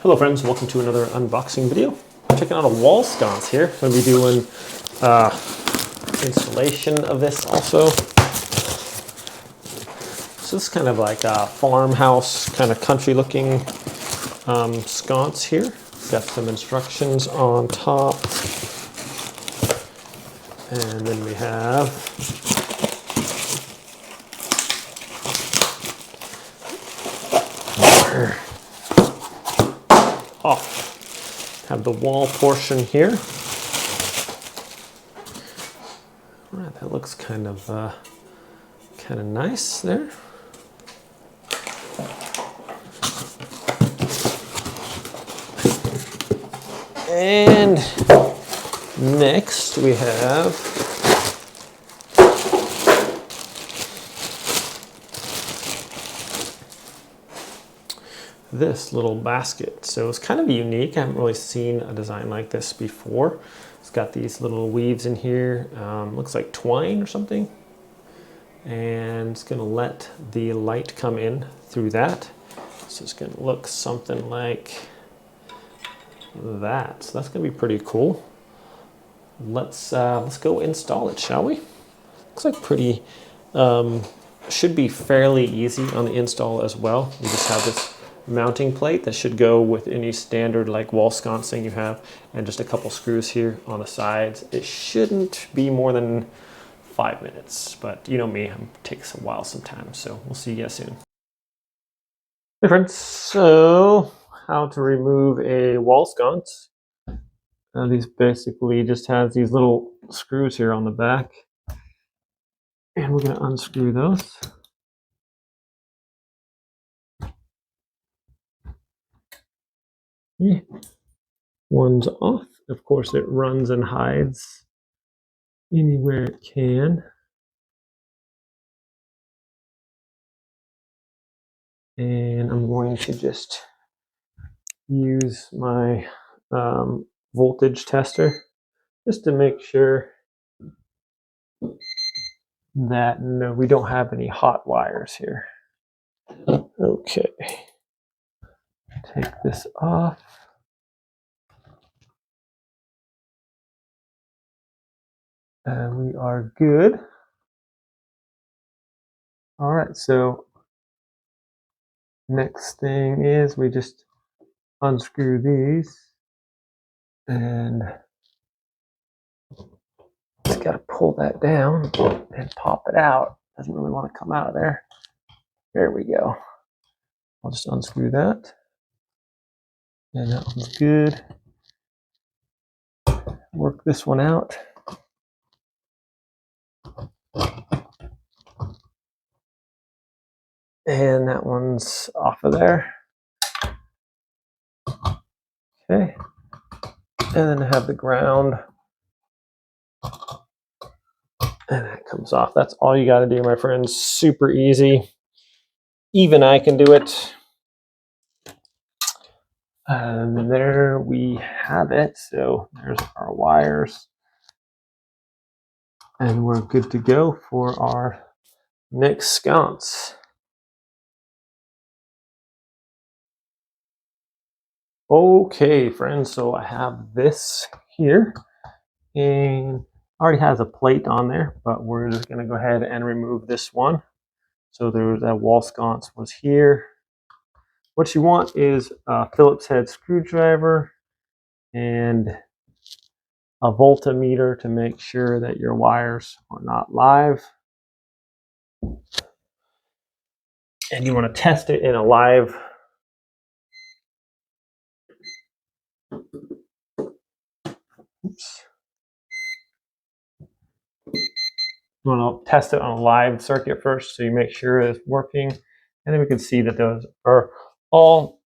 Hello friends, welcome to another unboxing video. I'm checking out a wall sconce here. I'm going to be doing installation of this also. So this is kind of like a farmhouse, kind of country looking sconce here. Got some instructions on top. And then we have have the wall portion here. All right, that looks kind of nice there. And next we have this little basket. So it's kind of unique. I haven't really seen a design like this before. It's got these little weaves in here. Looks like twine or something. And it's gonna let the light come in through that. So it's gonna look something like that. So that's gonna be pretty cool. Let's go install it, shall we? Looks like pretty, should be fairly easy on the install as well. You just have this mounting plate that should go with any standard like wall sconcing you have, and just a couple screws here on the sides. It shouldn't be more than 5 minutes, but you know me, it takes a while sometimes, so we'll see you guys soon. Hey friends, so how to remove a wall sconce. These basically just has these little screws here on the back, and we're going to unscrew those. Yeah. One's off. Of course, it runs and hides anywhere it can. And I'm going to just use my voltage tester just to make sure that no, we don't have any hot wires here. Okay. Take this off. And we are good. All right, so next thing is we just unscrew these and just got to pull that down and pop it out. Doesn't really want to come out of there. There we go. I'll just unscrew that. And that one's good. Work this one out. And that one's off of there. Okay. And then I have the ground. And that comes off. That's all you got to do, my friends. Super easy. Even I can do it. And there we have it. So there's our wires. And we're good to go for our next sconce. Okay, friends, so I have this here, and already has a plate on there, but we're just going to go ahead and remove this one. So there's that wall sconce was here. What you want is a Phillips head screwdriver and a voltmeter to make sure that your wires are not live. And you want to test it in a live You want to test it on a live circuit first, so you make sure it's working, and then we can see that those are all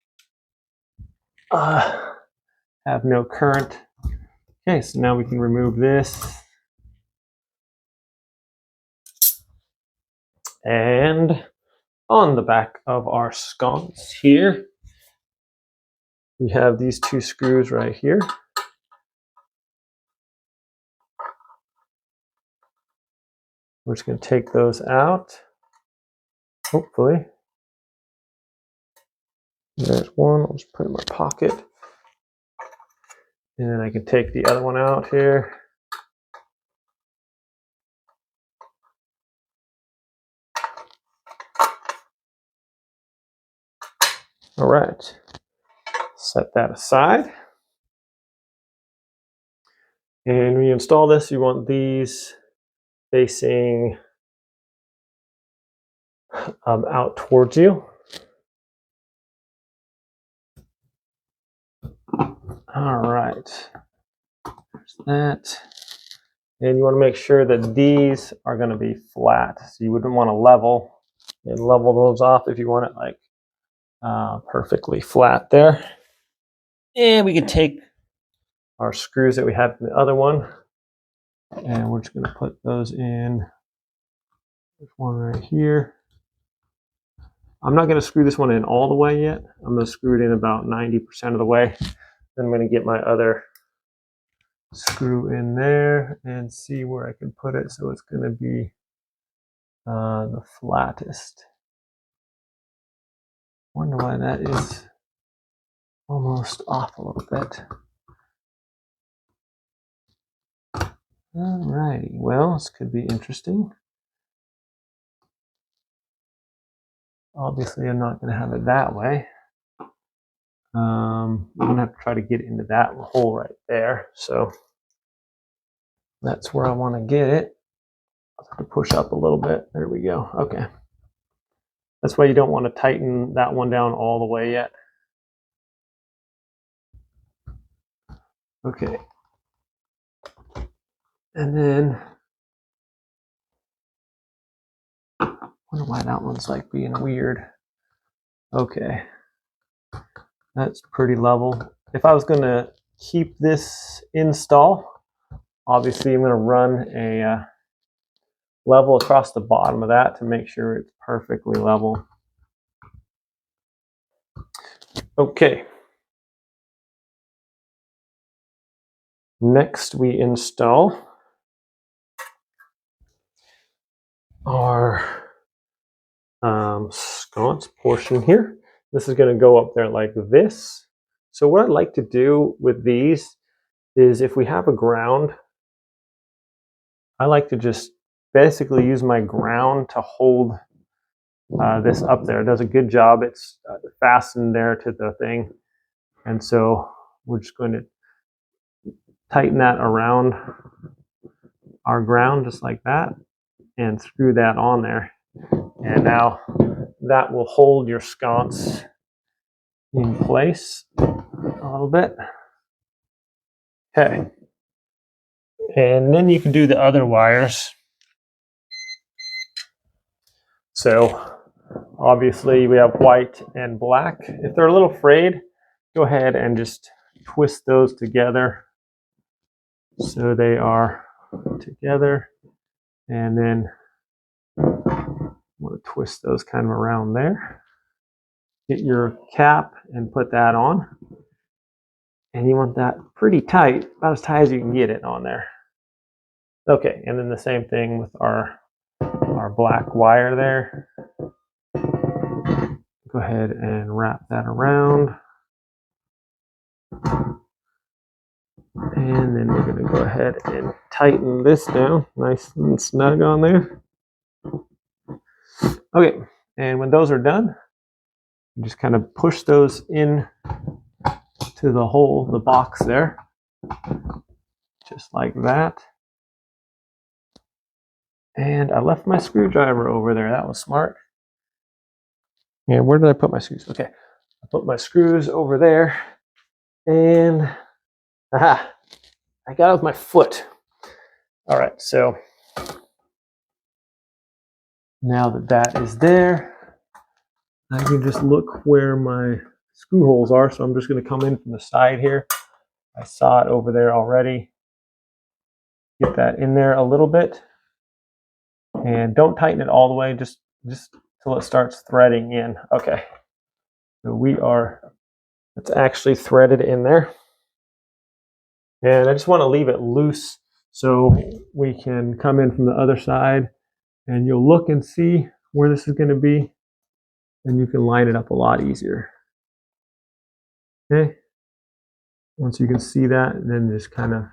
have no current. Okay, so now we can remove this. And on the back of our sconce here, we have these two screws right here. We're just going to take those out, hopefully. There's one, I'll just put it in my pocket. And then I can take the other one out here. All right, set that aside. And when you install this, you want these facing out towards you. All right, there's that. And you want to make sure that these are going to be flat. So you wouldn't want to level those off if you want it like perfectly flat there. And we can take our screws that we had from the other one, and we're just going to put those in. There's one right here. I'm not going to screw this one in all the way yet. I'm going to screw it in about 90% of the way. Then I'm going to get my other screw in there and see where I can put it so it's going to be the flattest. Wonder why that is almost off a little bit. Alrighty, well, this could be interesting. Obviously, I'm not going to have it that way. I'm going to have to try to get into that hole right there. So that's where I want to get it. I'll have to push up a little bit. There we go. Okay. That's why you don't want to tighten that one down all the way yet. Okay. And then, I wonder why that one's like being weird. Okay. That's pretty level. If I was going to keep this install, obviously I'm going to run a level across the bottom of that to make sure it's perfectly level. Okay. Next we install our sconce portion here. This is going to go up there like this. So what I'd like to do with these is if we have a ground, I like to just basically use my ground to hold this up there. It does a good job. It's fastened there to the thing. And so we're just going to tighten that around our ground just like that and screw that on there. And now that will hold your sconce in place a little bit. Okay. And then you can do the other wires. So obviously we have white and black. If they're a little frayed, go ahead and just twist those together so they are together. And then I'm going to twist those kind of around there. Get your cap and put that on. And you want that pretty tight, about as tight as you can get it on there. Okay, and then the same thing with our black wire there. Go ahead and wrap that around. And then we're going to go ahead and tighten this down, nice and snug on there. Okay, and when those are done, you just kind of push those in to the hole, the box there, just like that. And I left my screwdriver over there. That was smart. And where did I put my screws? Okay, I put my screws over there, and aha, I got it with my foot. All right, so now that that is there, I can just look where my screw holes are. So I'm just going to come in from the side here. I saw it over there already. Get that in there a little bit. And don't tighten it all the way, just till it starts threading in. Okay. So it's actually threaded in there. And I just want to leave it loose so we can come in from the other side and you'll look and see where this is going to be, and you can line it up a lot easier. Okay. Once you can see that, then just kind of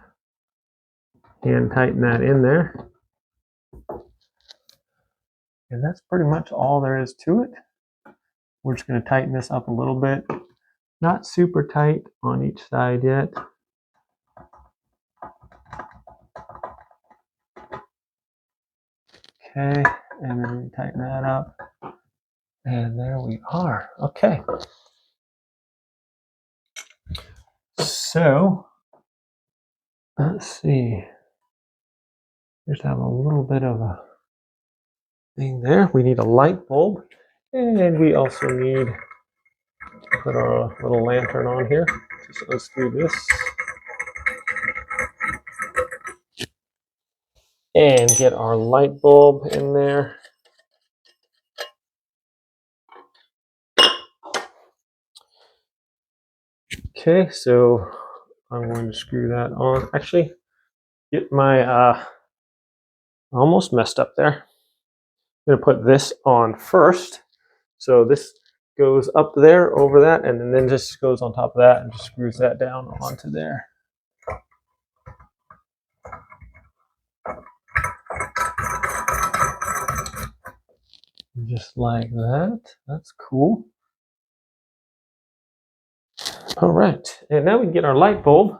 hand tighten that in there. And that's pretty much all there is to it. We're just going to tighten this up a little bit. Not super tight on each side yet. Okay, and then we tighten that up. And there we are. Okay. So, let's see. Just have a little bit of a thing there. We need a light bulb. And we also need to put our little lantern on here. Just unscrew this. And get our light bulb in there. Okay, so I'm going to screw that on. Actually, get my, almost messed up there. I'm going to put this on first. So this goes up there over that, and then just goes on top of that and just screws that down onto there. Just like that. That's cool. All right, and now we can get our light bulb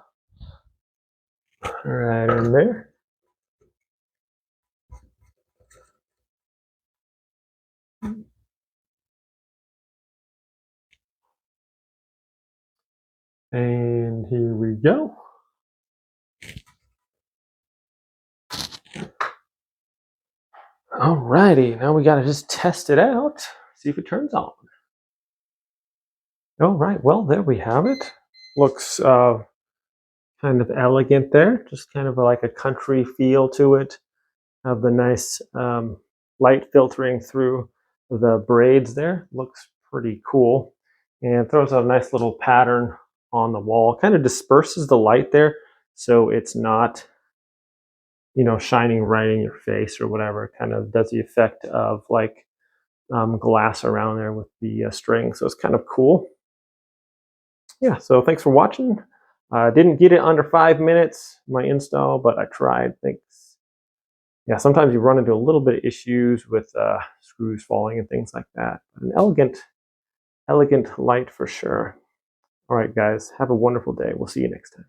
right in there. And here we go. Alrighty, now we gotta just test it out, see if it turns on. All right, well, there we have it. Looks kind of elegant there, just kind of like a country feel to it. Have the nice light filtering through the braids there. Looks pretty cool. And throws a nice little pattern on the wall. Kind of disperses the light there, so it's not, you know, shining right in your face or whatever. It kind of does the effect of like glass around there with the string. So it's kind of cool. Yeah, so thanks for watching. Didn't get it under 5 minutes, my install, but I tried. Thanks. Yeah, sometimes you run into a little bit of issues with screws falling and things like that. An elegant light for sure. All right, guys, have a wonderful day. We'll see you next time.